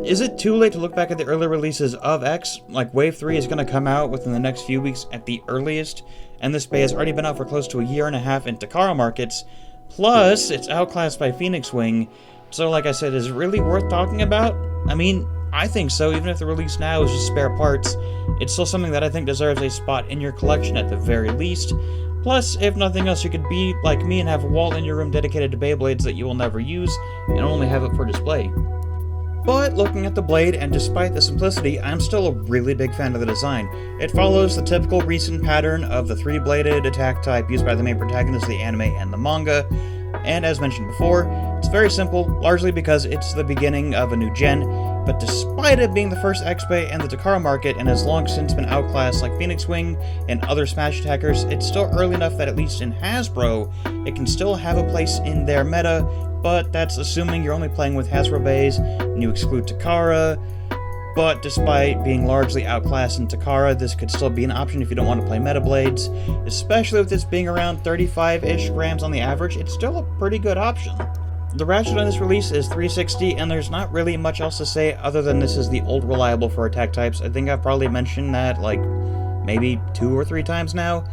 Is it too late to look back at the early releases of X? Like, Wave 3 is going to come out within the next few weeks at the earliest, and this BEY has already been out for close to a year and a half in Takara markets, plus it's outclassed by Phoenix Wing, so like I said, is it really worth talking about? I mean, I think so. Even if the release now is just spare parts, it's still something that I think deserves a spot in your collection at the very least. Plus, if nothing else, you could be like me and have a wall in your room dedicated to Beyblades that you will never use, and only have it for display. But looking at the blade, and despite the simplicity, I'm still a really big fan of the design. It follows the typical recent pattern of the three-bladed attack type used by the main protagonist of the anime and the manga, and as mentioned before, it's very simple, largely because it's the beginning of a new gen, but despite it being the first X-BEY in the Takara market and has long since been outclassed like Phoenix Wing and other Smash attackers, it's still early enough that at least in Hasbro, it can still have a place in their meta, but that's assuming you're only playing with Hasbro BEYs and you exclude Takara. But despite being largely outclassed in Takara, this could still be an option if you don't want to play Meta Blades, especially with this being around 35-ish grams on the average. It's still a pretty good option. The ratchet on this release is 360, and there's not really much else to say other than this is the old reliable for attack types. I think I've probably mentioned that like maybe 2 or 3 times now,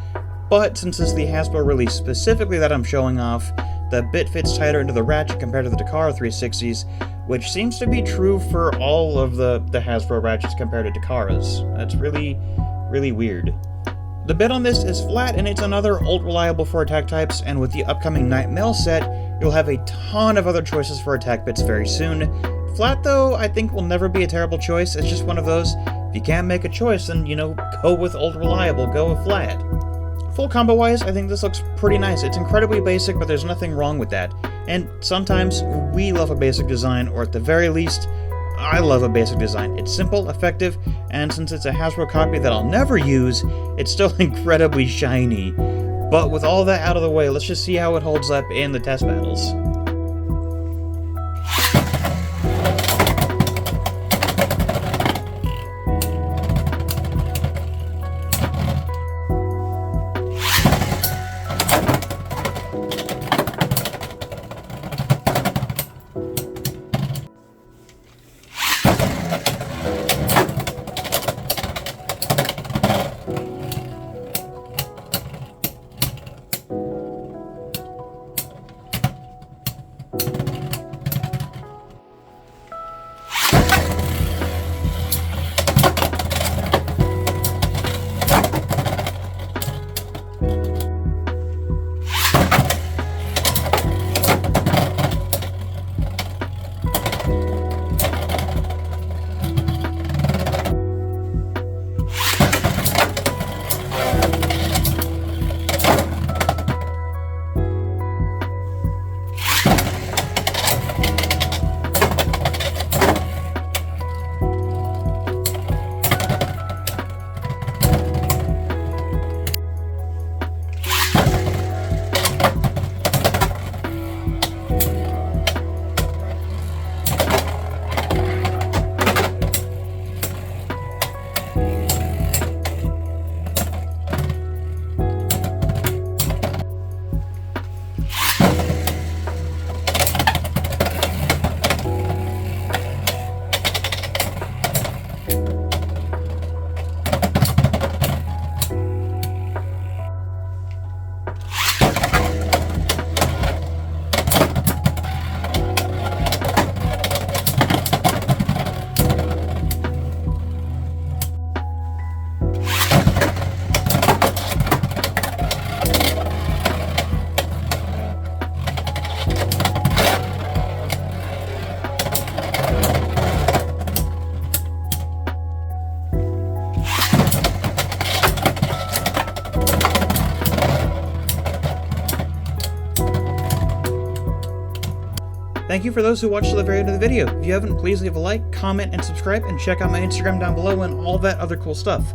but since it's the Hasbro release specifically that I'm showing off, the bit fits tighter into the ratchet compared to the Takara 360s, which seems to be true for all of the Hasbro ratchets compared to Takara's. That's really, really weird. The bit on this is flat, and it's another old reliable for attack types, and with the upcoming Night Mail set, you'll have a ton of other choices for attack bits very soon. Flat, though, I think will never be a terrible choice. It's just one of those, if you can't make a choice, then, go with old reliable, go with flat. Full combo-wise, I think this looks pretty nice. It's incredibly basic, but there's nothing wrong with that. And sometimes, we love a basic design, or at the very least, I love a basic design. It's simple, effective, and since it's a Hasbro copy that I'll never use, it's still incredibly shiny. But with all that out of the way, let's just see how it holds up in the test battles. Thank you for those who watched to the very end of the video. If you haven't, please leave a like, comment, and subscribe, and check out my Instagram down below and all that other cool stuff.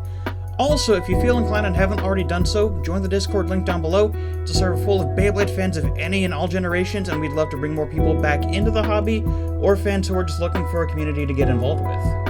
Also, if you feel inclined and haven't already done so, join the Discord link down below. It's a server full of Beyblade fans of any and all generations, and we'd love to bring more people back into the hobby, or fans who are just looking for a community to get involved with.